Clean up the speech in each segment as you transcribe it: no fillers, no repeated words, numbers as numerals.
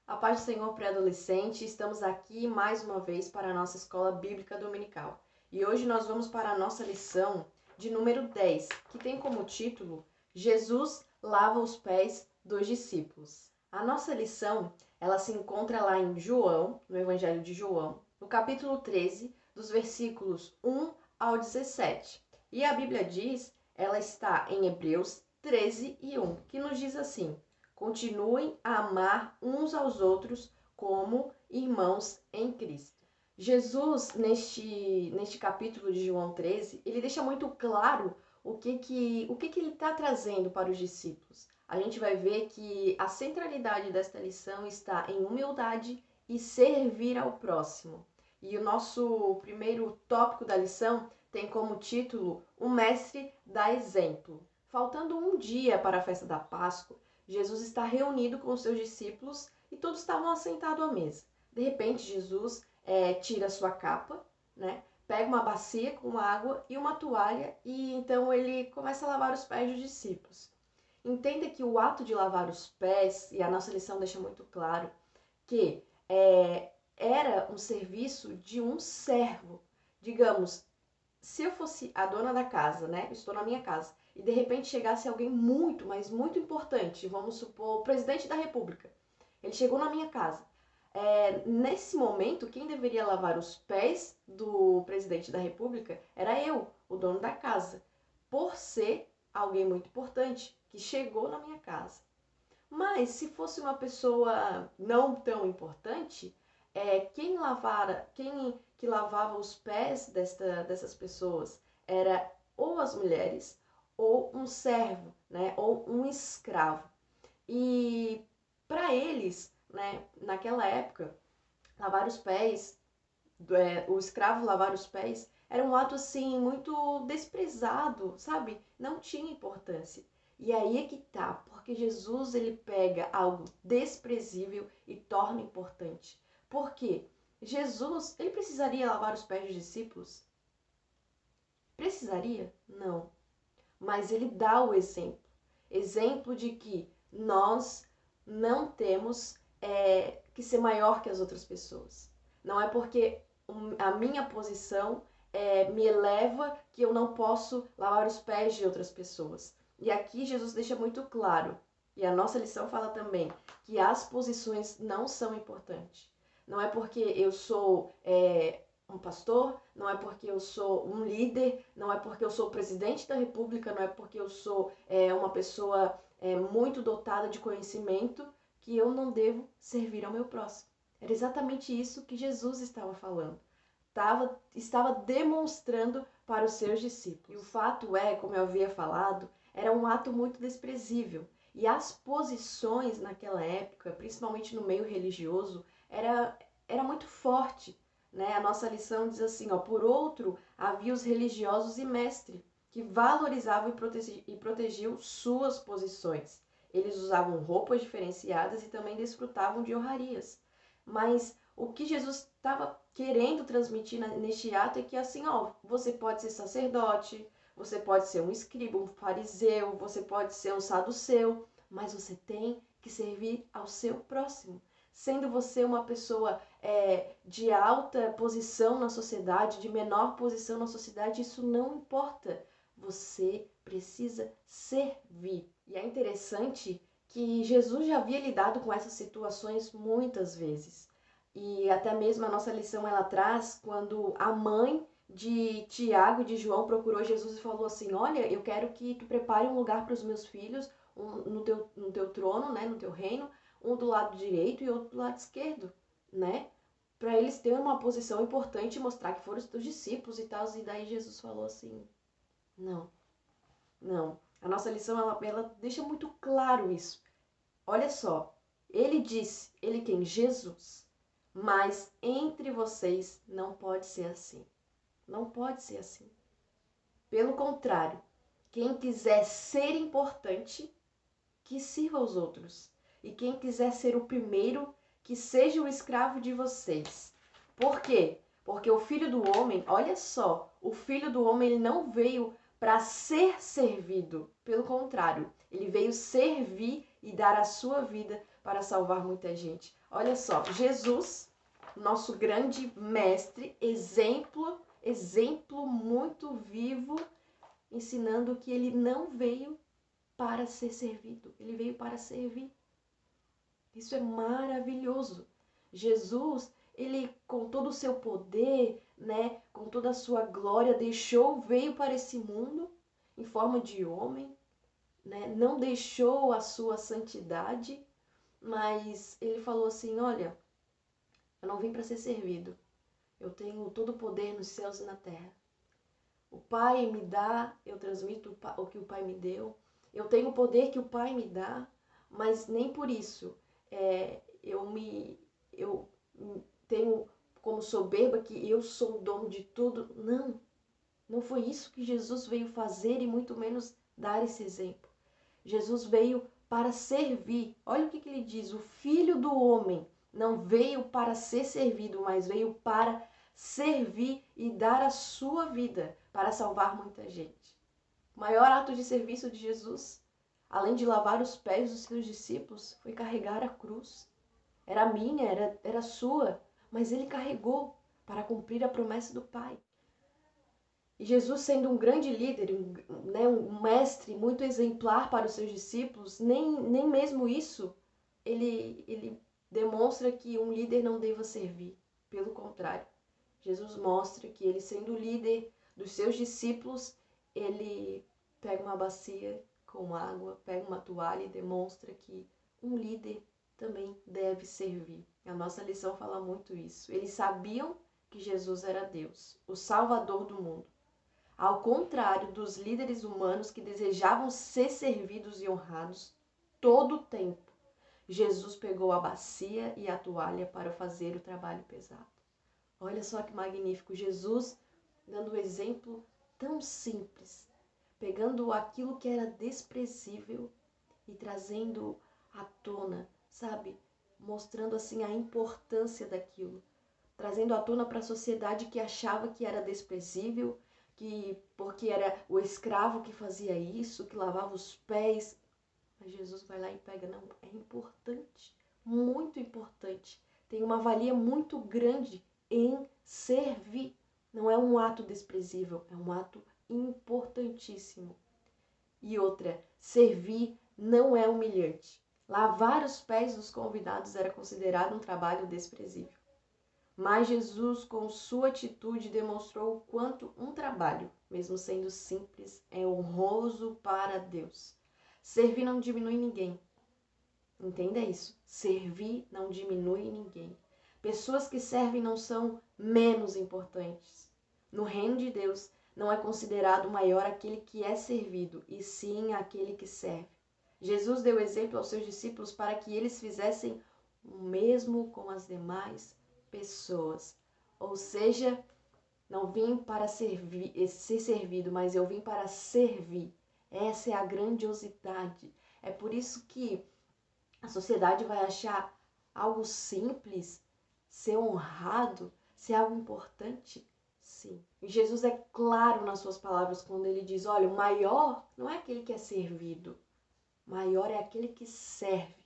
A paz do Senhor pré-adolescente, estamos aqui mais uma vez para a nossa escola bíblica dominical. E hoje nós vamos para a nossa lição de número 10, que tem como título Jesus lava os pés dos discípulos. A nossa lição, ela se encontra lá em João, no Evangelho de João, no capítulo 13, dos versículos 1 ao 17. E a Bíblia diz, ela está em Hebreus 13 e 1, que nos diz assim: continuem a amar uns aos outros como irmãos em Cristo. Jesus, neste capítulo de João 13, ele deixa muito claro o que ele está trazendo para os discípulos. A gente vai ver que a centralidade desta lição está em humildade e servir ao próximo. E o nosso primeiro tópico da lição tem como título: O Mestre dá exemplo. Faltando um dia para a festa da Páscoa, Jesus está reunido com os seus discípulos e todos estavam assentados à mesa. De repente, Jesus tira sua capa, né? Pega uma bacia com água e uma toalha e então ele começa a lavar os pés dos discípulos. Entenda que o ato de lavar os pés, e a nossa lição deixa muito claro, que era um serviço de um servo. Digamos, se eu fosse a dona da casa, né? Estou na minha casa e de repente chegasse alguém muito, mas muito importante, vamos supor, o presidente da República. Ele chegou na minha casa. Nesse momento, quem deveria lavar os pés do presidente da República era eu, o dono da casa, por ser alguém muito importante que chegou na minha casa. Mas se fosse uma pessoa não tão importante, quem que lavava os pés dessas pessoas era ou as mulheres ou um servo, né, ou um escravo. E para eles, né, naquela época, lavar os pés, o escravo lavar os pés, era um ato assim muito desprezado, sabe? Não tinha importância. E aí é que tá, porque Jesus ele pega algo desprezível e torna importante. Por quê? Jesus, ele precisaria lavar os pés dos discípulos? Precisaria? Não. Mas ele dá o exemplo. Exemplo de que nós não temos que ser maior que as outras pessoas. Não é porque a minha posição me eleva que eu não posso lavar os pés de outras pessoas. E aqui Jesus deixa muito claro, e a nossa lição fala também, que as posições não são importantes. Não é porque eu sou um pastor, não é porque eu sou um líder, não é porque eu sou o presidente da República, não é porque eu sou uma pessoa muito dotada de conhecimento que eu não devo servir ao meu próximo. Era exatamente isso que Jesus estava falando. Estava demonstrando para os seus discípulos. E o fato é, como eu havia falado, era um ato muito desprezível. E as posições naquela época, principalmente no meio religioso, era muito forte. Né? A nossa lição diz assim, ó, por outro, havia os religiosos e mestres, que valorizavam e protegiam suas posições. Eles usavam roupas diferenciadas e também desfrutavam de honrarias. Mas o que Jesus estava querendo transmitir neste ato é que assim, ó, você pode ser sacerdote, você pode ser um escriba, um fariseu, você pode ser um saduceu, mas você tem que servir ao seu próximo. Sendo você uma pessoa de alta posição na sociedade, de menor posição na sociedade, isso não importa. Você precisa servir. E é interessante que Jesus já havia lidado com essas situações muitas vezes. E até mesmo a nossa lição ela traz quando a mãe de Tiago e de João procurou Jesus e falou assim: olha, eu quero que tu prepare um lugar para os meus filhos no teu trono, né, no teu reino, um do lado direito e outro do lado esquerdo, né? Para eles terem uma posição importante e mostrar que foram os teus discípulos e tal. E daí Jesus falou assim: não, não. A nossa lição ela deixa muito claro isso. Olha só, ele disse, ele quem? Jesus. Mas entre vocês não pode ser assim. Não pode ser assim. Pelo contrário, quem quiser ser importante, que sirva aos outros. E quem quiser ser o primeiro, que seja o escravo de vocês. Por quê? Porque o Filho do Homem, olha só, o Filho do Homem ele não veio para ser servido. Pelo contrário, ele veio servir e dar a sua vida para salvar muita gente. Olha só, Jesus, nosso grande mestre, exemplo muito vivo, ensinando que ele não veio para ser servido, ele veio para servir. Isso é maravilhoso. Jesus, ele com todo o seu poder, né, com toda a sua glória, veio para esse mundo em forma de homem, né, não deixou a sua santidade, mas ele falou assim, olha, eu não vim para ser servido, eu tenho todo o poder nos céus e na terra. O Pai me dá, eu transmito o que o Pai me deu, eu tenho o poder que o Pai me dá, mas nem por isso eu tenho como soberba que eu sou o dono de tudo. Não, não foi isso que Jesus veio fazer e muito menos dar esse exemplo. Jesus veio para servir. Olha o que ele diz, o Filho do Homem não veio para ser servido, mas veio para servir e dar a sua vida para salvar muita gente. O maior ato de serviço de Jesus, além de lavar os pés dos seus discípulos, foi carregar a cruz. Era minha, era sua, mas ele carregou para cumprir a promessa do Pai. E Jesus, sendo um grande líder, um mestre muito exemplar para os seus discípulos, nem mesmo isso ele demonstra que um líder não deva servir. Pelo contrário, Jesus mostra que ele, sendo líder dos seus discípulos, ele pega uma bacia com água, pega uma toalha e demonstra que um líder também deve servir. A nossa lição fala muito isso. Eles sabiam que Jesus era Deus, o Salvador do mundo. Ao contrário dos líderes humanos que desejavam ser servidos e honrados todo o tempo, Jesus pegou a bacia e a toalha para fazer o trabalho pesado. Olha só que magnífico, Jesus dando um exemplo tão simples, pegando aquilo que era desprezível e trazendo à tona, sabe? Mostrando assim a importância daquilo, trazendo à tona para a sociedade que achava que era desprezível, que porque era o escravo que fazia isso, que lavava os pés. Mas Jesus vai lá e pega, não, é importante, muito importante. Tem uma valia muito grande em servir. Não é um ato desprezível, é um ato importantíssimo. E outra, servir não é humilhante. Lavar os pés dos convidados era considerado um trabalho desprezível. Mas Jesus, com sua atitude, demonstrou o quanto um trabalho, mesmo sendo simples, é honroso para Deus. Servir não diminui ninguém. Entenda isso. Servir não diminui ninguém. Pessoas que servem não são menos importantes. No reino de Deus, não é considerado maior aquele que é servido, e sim aquele que serve. Jesus deu exemplo aos seus discípulos para que eles fizessem o mesmo com as demais pessoas. Ou seja, não vim para ser servido, mas eu vim para servir. Essa é a grandiosidade. É por isso que a sociedade vai achar algo simples, ser honrado, ser algo importante. Sim. E Jesus é claro nas suas palavras quando ele diz, olha, o maior não é aquele que é servido, maior é aquele que serve.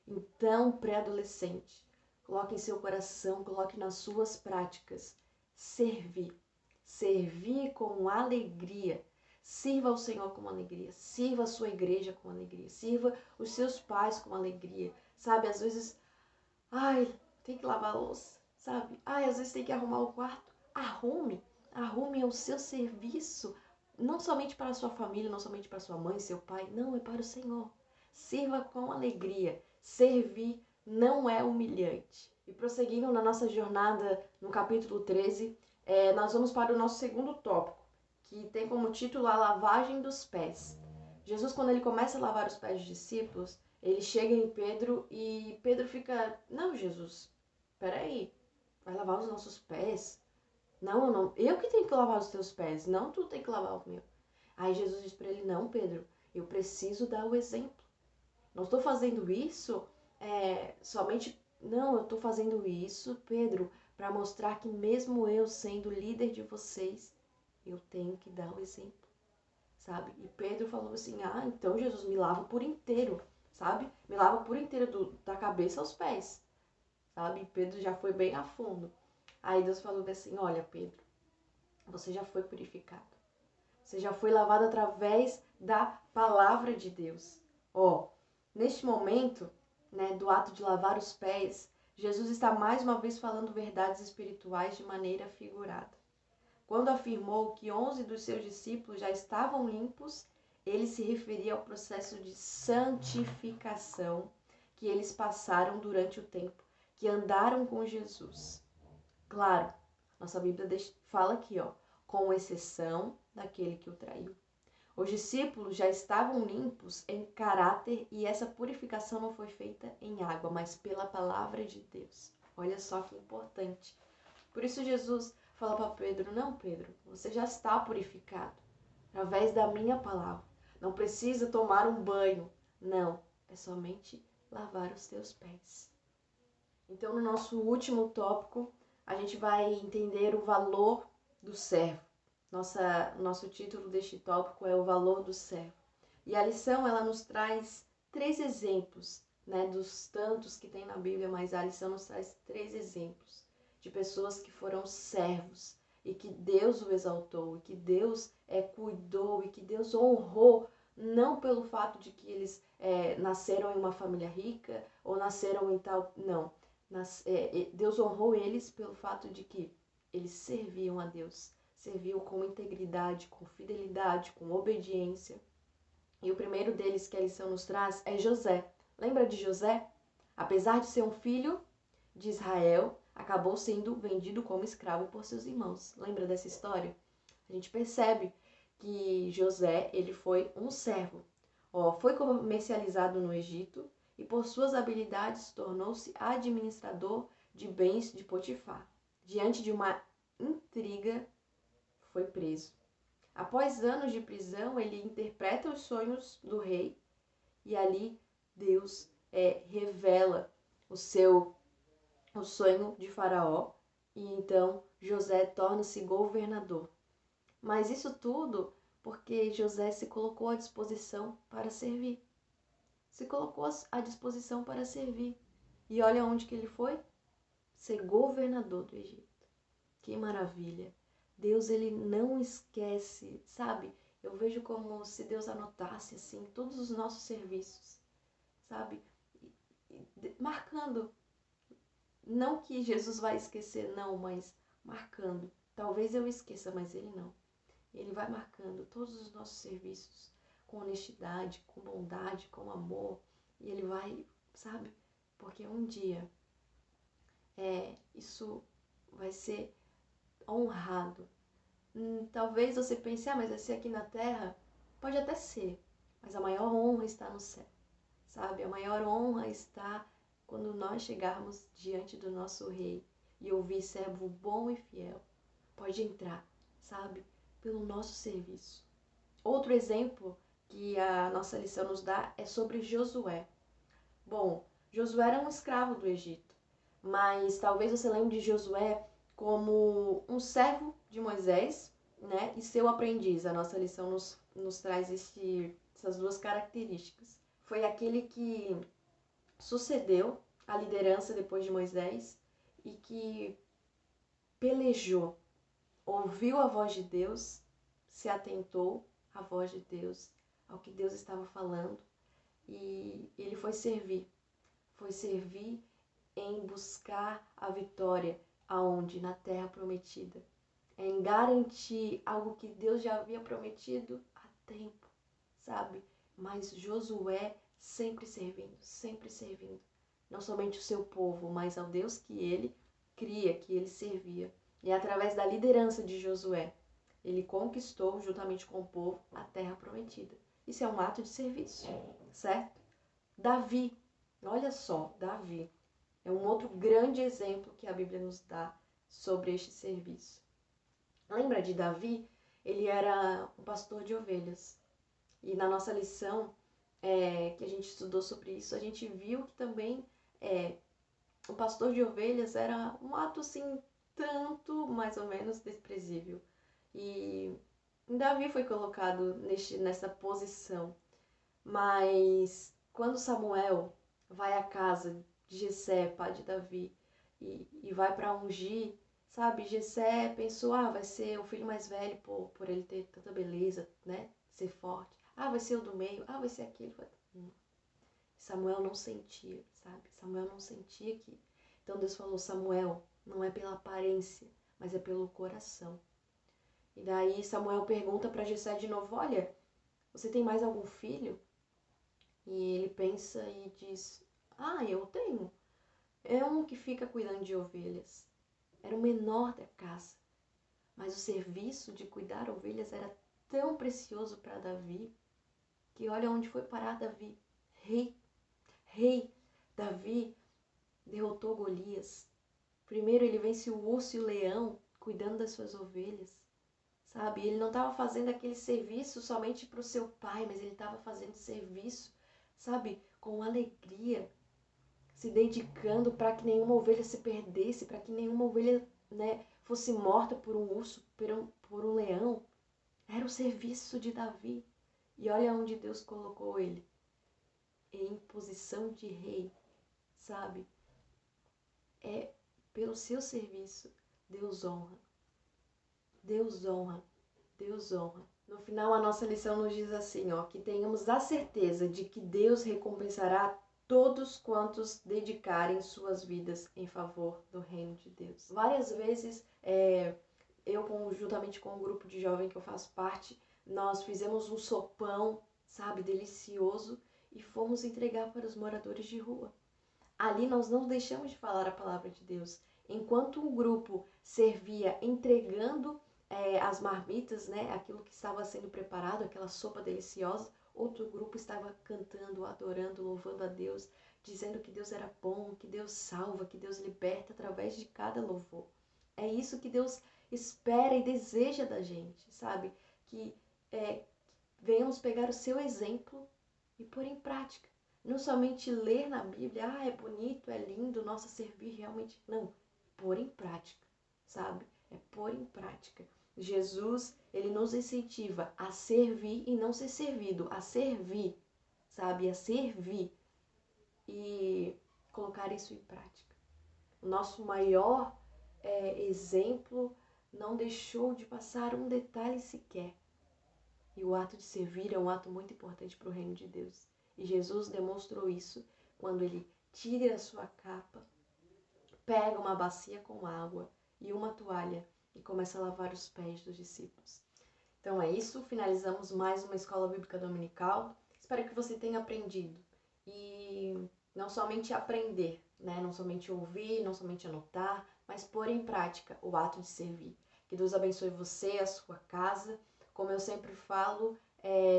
Então, pré-adolescente, coloque em seu coração, coloque nas suas práticas. Servir. Servir com alegria. Sirva ao Senhor com alegria. Sirva a sua igreja com alegria. Sirva os seus pais com alegria. Sabe, às vezes, tem que lavar a louça. Sabe? Às vezes tem que arrumar o quarto. Arrume. Arrume o seu serviço. Não somente para a sua família, não somente para sua mãe, seu pai. Não, é para o Senhor. Sirva com alegria. Servir não é humilhante. E prosseguindo na nossa jornada no capítulo 13, nós vamos para o nosso segundo tópico, que tem como título a lavagem dos pés. Jesus, quando ele começa a lavar os pés dos discípulos, ele chega em Pedro e Pedro fica, não, Jesus, peraí, vai lavar os nossos pés? Não, eu que tenho que lavar os teus pés, não tu tem que lavar o meu. Aí Jesus diz para ele, não, Pedro, eu preciso dar o exemplo. Não estou fazendo isso somente... Não, eu estou fazendo isso, Pedro, para mostrar que mesmo eu sendo líder de vocês, eu tenho que dar o exemplo. sabe? E Pedro falou assim, então Jesus, me lava por inteiro, sabe? Me lava por inteiro, da cabeça aos pés, sabe? E Pedro já foi bem a fundo. Aí Deus falou assim, olha Pedro, você já foi purificado. Você já foi lavado através da palavra de Deus. Neste momento, né, do ato de lavar os pés, Jesus está mais uma vez falando verdades espirituais de maneira figurada. Quando afirmou que 11 dos seus discípulos já estavam limpos, ele se referia ao processo de santificação que eles passaram durante o tempo que andaram com Jesus. Claro, nossa Bíblia fala aqui, com exceção daquele que o traiu. Os discípulos já estavam limpos em caráter e essa purificação não foi feita em água, mas pela palavra de Deus. Olha só que importante. Por isso Jesus fala para Pedro, não Pedro, você já está purificado através da minha palavra. Não precisa tomar um banho, não, é somente lavar os teus pés. Então no nosso último tópico, a gente vai entender o valor do servo. Nosso título deste tópico é o valor do servo. E a lição, ela nos traz 3 exemplos, né, dos tantos que tem na Bíblia, mas a lição nos traz 3 exemplos de pessoas que foram servos e que Deus o exaltou, e que Deus cuidou, e que Deus honrou, não pelo fato de que eles nasceram em uma família rica ou nasceram em tal... Não. Deus honrou eles pelo fato de que eles serviam a Deus. Serviu com integridade, com fidelidade, com obediência. E o primeiro deles que a lição nos traz é José. Lembra de José? Apesar de ser um filho de Israel, acabou sendo vendido como escravo por seus irmãos. Lembra dessa história? A gente percebe que José, ele foi um servo. Foi comercializado no Egito e por suas habilidades tornou-se administrador de bens de Potifar. Diante de uma intriga, foi preso. Após anos de prisão, ele interpreta os sonhos do rei e ali Deus revela o sonho de Faraó e então José torna-se governador. Mas isso tudo porque José se colocou à disposição para servir. Se colocou à disposição para servir. E olha onde que ele foi? Ser governador do Egito. Que maravilha! Deus, ele não esquece, sabe? Eu vejo como se Deus anotasse, assim, todos os nossos serviços, sabe? Marcando. Não que Jesus vai esquecer, não, mas marcando. Talvez eu esqueça, mas ele não. Ele vai marcando todos os nossos serviços com honestidade, com bondade, com amor. E ele vai, sabe? Porque um dia isso vai ser honrado. Talvez você pense, mas vai ser aqui na terra? Pode até ser, mas a maior honra está no céu, sabe? A maior honra está quando nós chegarmos diante do nosso rei e ouvir servo bom e fiel. Pode entrar, sabe? Pelo nosso serviço. Outro exemplo que a nossa lição nos dá é sobre Josué. Bom, Josué era um escravo do Egito, mas talvez você lembre de Josué como um servo de Moisés, né, e seu aprendiz. A nossa lição nos traz essas 2 características. Foi aquele que sucedeu a liderança depois de Moisés e que pelejou, ouviu a voz de Deus, se atentou à voz de Deus, ao que Deus estava falando, e ele foi servir em buscar a vitória. Aonde? Na terra prometida. Em garantir algo que Deus já havia prometido há tempo, sabe? Mas Josué sempre servindo. Não somente o seu povo, mas ao Deus que ele cria, que ele servia. E através da liderança de Josué, ele conquistou, juntamente com o povo, a terra prometida. Isso é um ato de serviço, certo? Davi, olha só, Davi. É um outro grande exemplo que a Bíblia nos dá sobre este serviço. Lembra de Davi? Ele era um pastor de ovelhas. E na nossa lição que a gente estudou sobre isso, a gente viu que também o pastor de ovelhas era um ato assim, tanto mais ou menos desprezível. E Davi foi colocado nessa posição. Mas quando Samuel vai à casa de Jessé, pai de Davi, e vai para ungir, sabe? Jessé pensou, vai ser o filho mais velho por ele ter tanta beleza, né? Ser forte. Vai ser o do meio. Vai ser aquele. Samuel não sentia, sabe? Samuel não sentia que... Então Deus falou, Samuel, não é pela aparência, mas é pelo coração. E daí Samuel pergunta para Jessé de novo, olha, você tem mais algum filho? E ele pensa e diz, eu tenho. É um que fica cuidando de ovelhas. Era o menor da casa. Mas o serviço de cuidar ovelhas era tão precioso para Davi, que olha onde foi parar Davi. Rei. Davi derrotou Golias. Primeiro ele vence o urso e o leão, cuidando das suas ovelhas. Sabe? Ele não estava fazendo aquele serviço somente para o seu pai, mas ele estava fazendo serviço, sabe? Com alegria, se dedicando para que nenhuma ovelha se perdesse, para que nenhuma ovelha, né, fosse morta por um urso, por um leão. Era o serviço de Davi. E olha onde Deus colocou ele. Em posição de rei, sabe? É pelo seu serviço. Deus honra. Deus honra. Deus honra. No final, a nossa lição nos diz assim, que tenhamos a certeza de que Deus recompensará todos quantos dedicarem suas vidas em favor do reino de Deus. Várias vezes, eu, juntamente com o grupo de jovens que eu faço parte, nós fizemos um sopão, sabe, delicioso, e fomos entregar para os moradores de rua. Ali nós não deixamos de falar a palavra de Deus. Enquanto o grupo servia entregando as marmitas, né, aquilo que estava sendo preparado, aquela sopa deliciosa, outro grupo estava cantando, adorando, louvando a Deus, dizendo que Deus era bom, que Deus salva, que Deus liberta através de cada louvor. É isso que Deus espera e deseja da gente, sabe? Que venhamos pegar o seu exemplo e pôr em prática. Não somente ler na Bíblia, é bonito, é lindo, nossa, servir realmente. Não, pôr em prática, sabe? É pôr em prática. Jesus, ele nos incentiva a servir e não ser servido, a servir, sabe? A servir e colocar isso em prática. O nosso maior exemplo não deixou de passar um detalhe sequer. E o ato de servir é um ato muito importante para o reino de Deus. E Jesus demonstrou isso quando ele tira a sua capa, pega uma bacia com água e uma toalha e começa a lavar os pés dos discípulos. Então é isso, finalizamos mais uma Escola Bíblica Dominical. Espero que você tenha aprendido. E não somente aprender, né? Não somente ouvir, não somente anotar, mas pôr em prática o ato de servir. Que Deus abençoe você, a sua casa. Como eu sempre falo,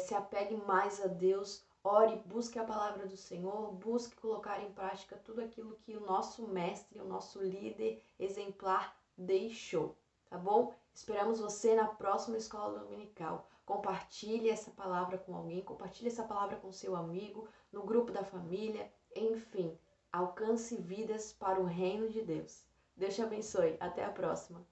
se apegue mais a Deus, ore, busque a palavra do Senhor, busque colocar em prática tudo aquilo que o nosso mestre, o nosso líder exemplar deixou, tá bom? Esperamos você na próxima Escola Dominical. Compartilhe essa palavra com alguém, compartilhe essa palavra com seu amigo, no grupo da família, enfim, alcance vidas para o reino de Deus. Deus te abençoe. Até a próxima.